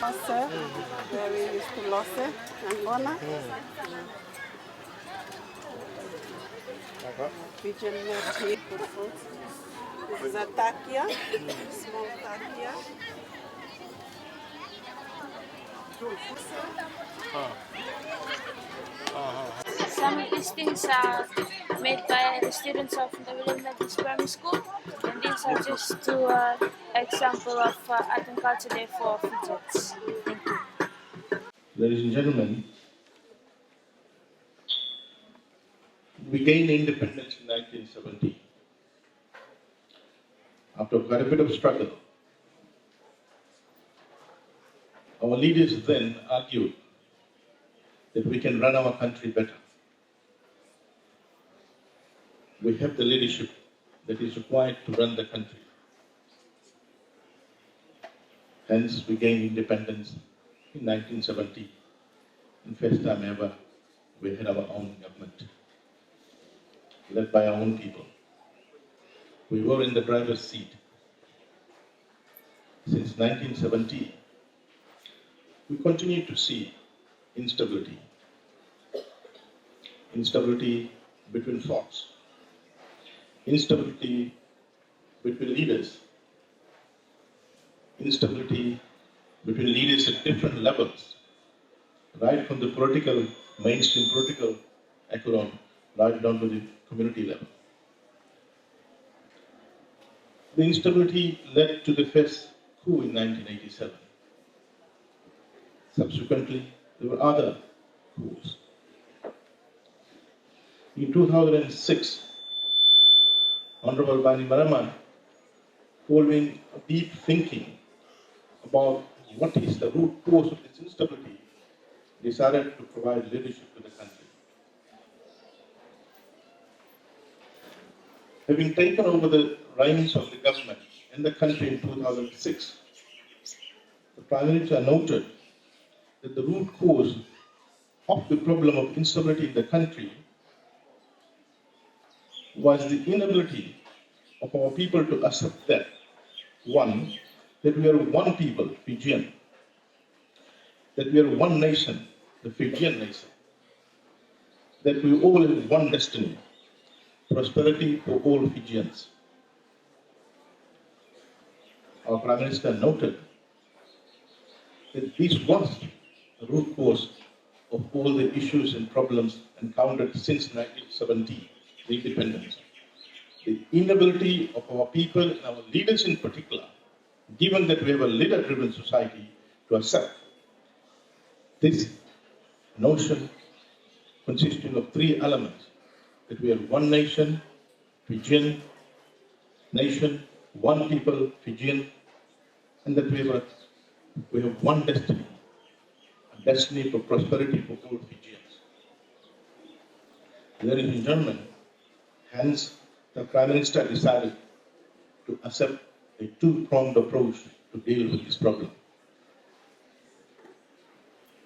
Losse, where we used to Losse, Angona. Pigeon tea for food. This is a takia, small takia. Some of these things are made by the students of the William Methodist Primary School, and these are just two example of art and culture day for Fijians. Thank you. Ladies and gentlemen, we gained independence in 1970 after quite a bit of struggle. Our leaders then argued that we can run our country better. We have the leadership that is required to run the country. Hence, we gained independence in 1970. And first time ever, we had our own government, led by our own people. We were in the driver's seat. Since 1970, we continue to see instability. Instability between thoughts, instability between leaders, instability between leaders at different levels, right from the political, mainstream political echelon, right down to the community level. The instability led to the first coup in 1987. Subsequently, there were other coups. In 2006, Honorable Bani Maraman, following deep thinking about what is the root cause of this instability, decided to provide leadership to the country. Having taken over the reins of the government in the country in 2006, the Prime Minister noted that the root cause of the problem of instability in the country was the inability of our people to accept that, one, that we are one people, Fijian, that we are one nation, the Fijian nation, that we all have one destiny, prosperity for all Fijians. Our Prime Minister noted that this was the root cause of all the issues and problems encountered since 1970, the independence. The inability of our people and our leaders in particular, given that we have a leader-driven society, to accept this notion consisting of three elements, that we are one nation, Fijian nation, one people, Fijian, and that we have one destiny, a destiny for prosperity for all Fijians. Ladies and gentlemen, hence the Prime Minister decided to accept a two-pronged approach to deal with this problem.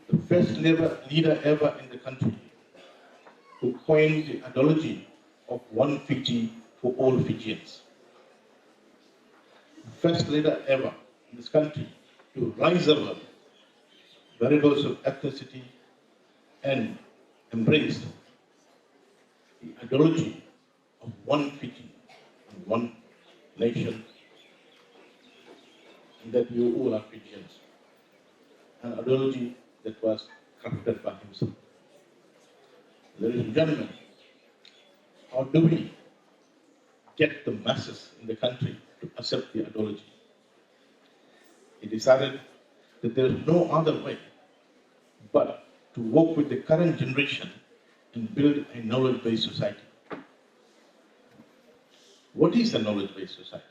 The first leader ever in the country who coined the ideology of one Fiji for all Fijians. The first leader ever in this country to rise above variables of ethnicity and embrace the ideology of one Fiji, one nation, and that we all are Fijians. An ideology that was crafted by himself. Ladies and gentlemen, how do we get the masses in the country to accept the ideology? He decided that there is no other way but to work with the current generation and build a knowledge-based society. What is a knowledge-based society?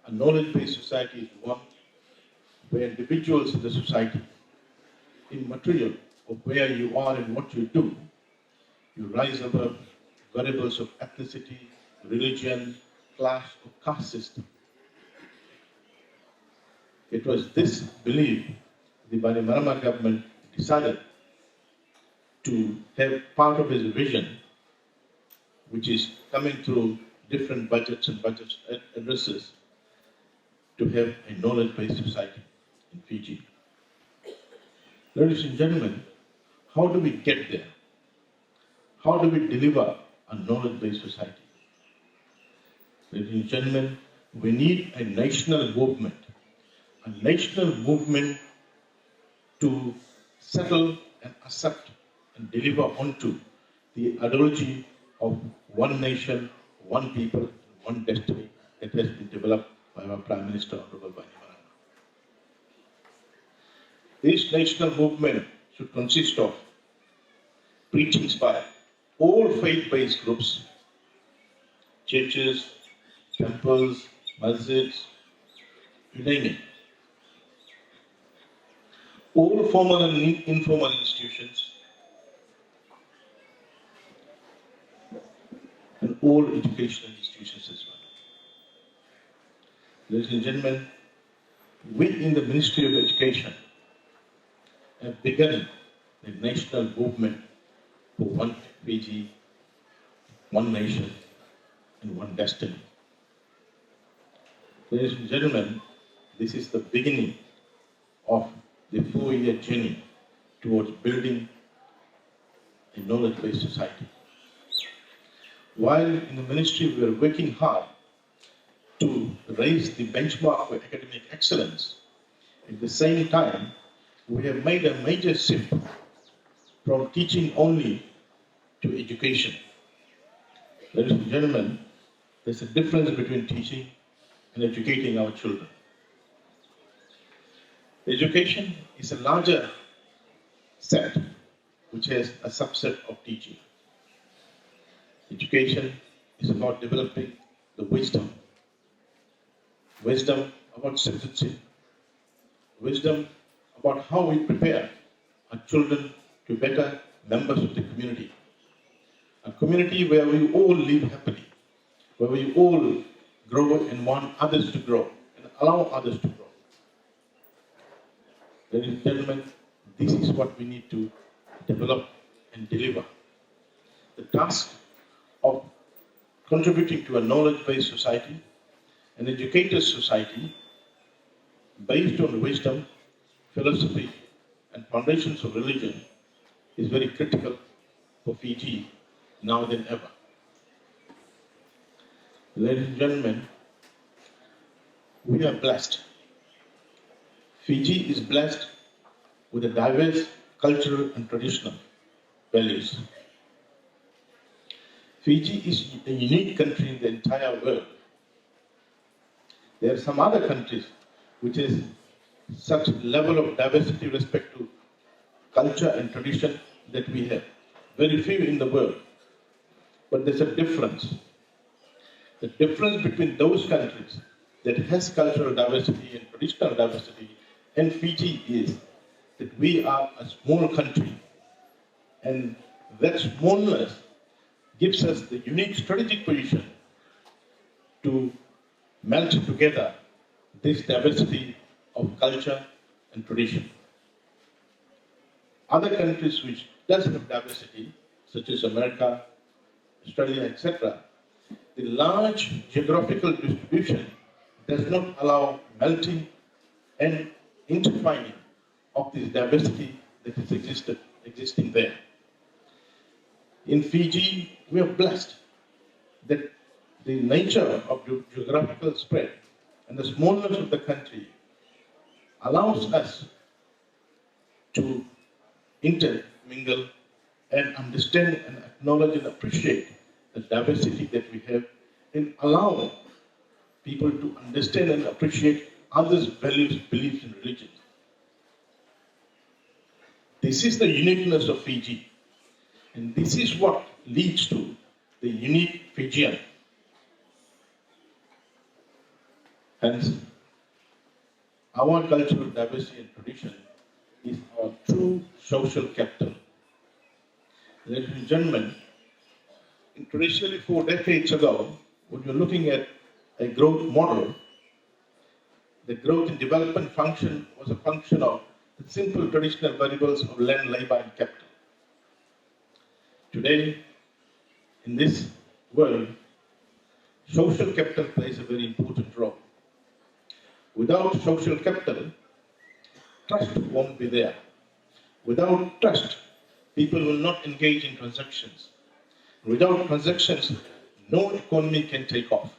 A knowledge-based society is one where individuals in the society, immaterial of where you are and what you do, you rise above variables of ethnicity, religion, class, or caste system. It was this belief the Bainimarama government decided to have part of its vision, which is coming through different budgets and budget addresses, to have a knowledge-based society in Fiji. Ladies and gentlemen, how do we get there? How do we deliver a knowledge-based society? Ladies and gentlemen, we need a national movement to settle and accept and deliver onto the ideology of one nation, one people, one destiny that has been developed by our Prime Minister, Honorable Bainimarama. This national movement should consist of preachings by all faith-based groups, churches, temples, masjids, you name it. All formal and informal institutions, and all educational institutions as well. Ladies and gentlemen, we in the Ministry of Education have begun a national movement for one Fiji, one nation, and one destiny. Ladies and gentlemen, this is the beginning of the 4-year journey towards building a knowledge-based society. While in the ministry we are working hard to raise the benchmark for academic excellence, at the same time, we have made a major shift from teaching only to education. Ladies and gentlemen, there's a difference between teaching and educating our children. Education is a larger set which has a subset of teaching. Education is about developing the wisdom about citizenship, wisdom about how we prepare our children to be better members of the community. A community where we all live happily, where we all grow and want others to grow and allow others to grow. Ladies and gentlemen, this is what we need to develop and deliver. The task of contributing to a knowledge-based society, an educated society based on wisdom, philosophy, and foundations of religion is very critical for Fiji now than ever. Ladies and gentlemen, we are blessed. Fiji is blessed with a diverse cultural and traditional values. Fiji is a unique country in the entire world. There are some other countries which has such level of diversity with respect to culture and tradition that we have. Very few in the world. But there's a difference. The difference between those countries that has cultural diversity and traditional diversity and Fiji is that we are a small country, and that smallness gives us the unique strategic position to melt together this diversity of culture and tradition. Other countries which does have diversity, such as America, Australia, etc., the large geographical distribution does not allow melting and intertwining of this diversity that is existing there. In Fiji, we are blessed that the nature of the geographical spread and the smallness of the country allows us to intermingle and understand and acknowledge and appreciate the diversity that we have and allow people to understand and appreciate others' values, beliefs, and religions. This is the uniqueness of Fiji, and this is what leads to the unique Fijian. Hence, our cultural diversity and tradition is our true social capital. Ladies and gentlemen, traditionally 4 decades ago, when you're looking at a growth model, the growth and development function was a function of the simple traditional variables of land, labor, and capital. Today, in this world, social capital plays a very important role. Without social capital, trust won't be there. Without trust, people will not engage in transactions. Without transactions, no economy can take off.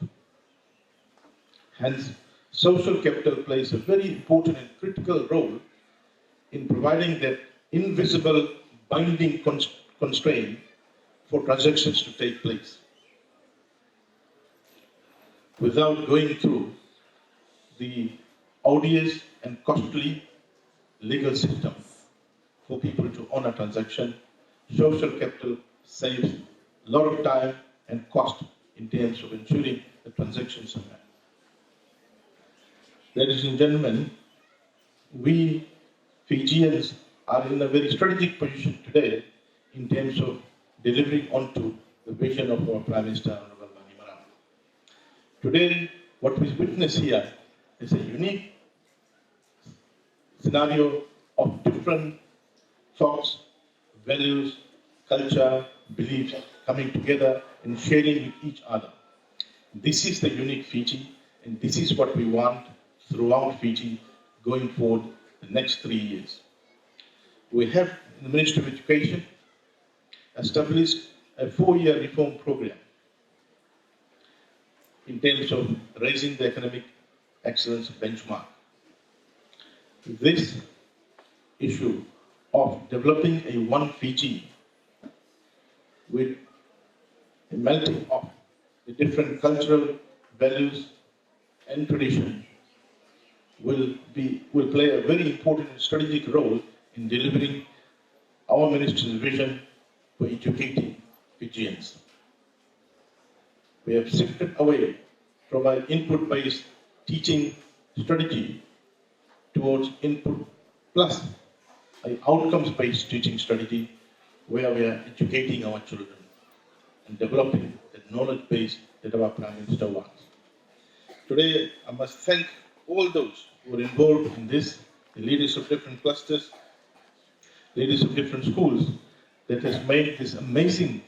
Hence, social capital plays a very important and critical role in providing that invisible binding constraint for transactions to take place without going through the odious and costly legal system for people to own a transaction. Social capital saves a lot of time and cost in terms of ensuring the transactions are met. Ladies and gentlemen, we Fijians are in a very strategic position today in terms of delivering onto the vision of our Prime Minister, Honorable Bainimarama. Today, what we witness here is a unique scenario of different thoughts, values, culture, beliefs coming together and sharing with each other. This is the unique Fiji, and this is what we want throughout Fiji going forward the next 3 years. We have in the Ministry of Education established a 4-year reform program in terms of raising the academic excellence benchmark. This issue of developing a one Fiji with a melting of the different cultural values and tradition will play a very important and strategic role in delivering our Minister's vision for educating Fijians. We have shifted away from an input-based teaching strategy towards input plus an outcomes-based teaching strategy where we are educating our children and developing the knowledge base that our Prime Minister wants. Today, I must thank all those who are involved in this, the leaders of different clusters, leaders of different schools, that has made this amazing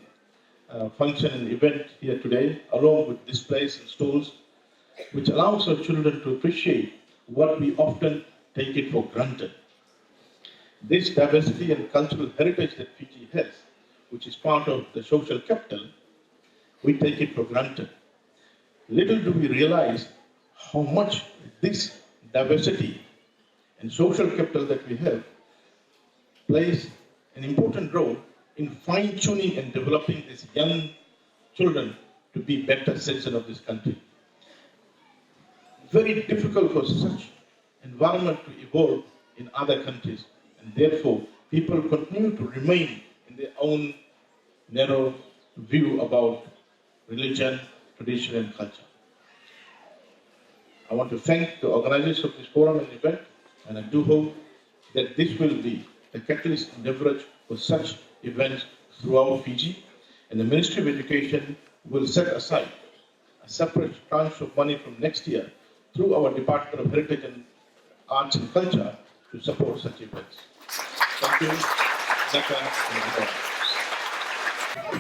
function and event here today, along with displays and stalls, which allows our children to appreciate what we often take it for granted. This diversity and cultural heritage that Fiji has, which is part of the social capital, we take it for granted. Little do we realize how much this diversity and social capital that we have plays an important role in fine-tuning and developing these young children to be better citizens of this country. Very difficult for such environment to evolve in other countries, and therefore people continue to remain in their own narrow view about religion, tradition and culture. I want to thank the organizers of this forum and event, and I do hope that this will be the catalyst and leverage for such events throughout Fiji, and the Ministry of Education will set aside a separate tranche of money from next year through our Department of Heritage and Arts and Culture to support such events. Thank you.